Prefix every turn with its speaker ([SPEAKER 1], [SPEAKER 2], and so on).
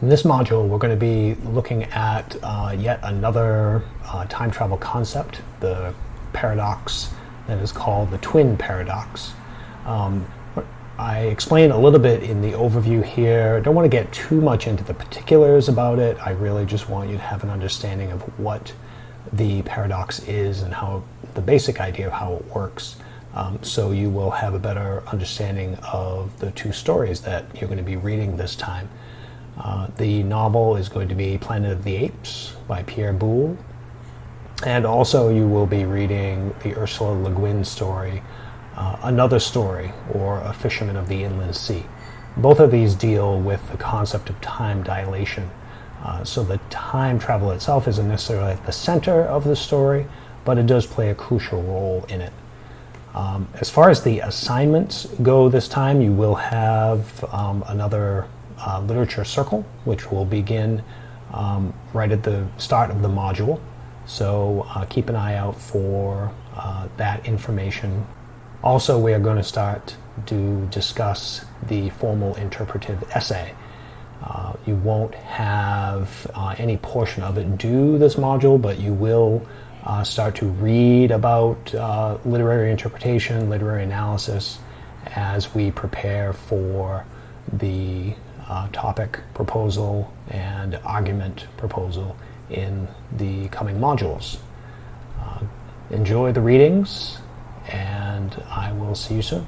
[SPEAKER 1] In this module, we're going to be looking at yet another time travel concept, the paradox that is called the twin paradox. I explain a little bit in the overview here. I don't want to get too much into the particulars about it. I really just want you to have an understanding of what the paradox is and how the basic idea of how it works. So you will have a better understanding of the two stories that you're going to be reading this time. The novel is going to be Planet of the Apes by Pierre Boulle. And also you will be reading the Ursula Le Guin story, Another Story, or A Fisherman of the Inland Sea. Both of these deal with the concept of time dilation. So the time travel itself isn't necessarily at the center of the story, but it does play a crucial role in it. As far as the assignments go this time, you will have another literature circle, which will begin right at the start of the module. So keep an eye out for that information. Also, we are going to start to discuss the formal interpretive essay. You won't have any portion of it do this module, but you will start to read about literary interpretation, literary analysis, as we prepare for the topic proposal and argument proposal in the coming modules. Enjoy the readings, and I will see you soon.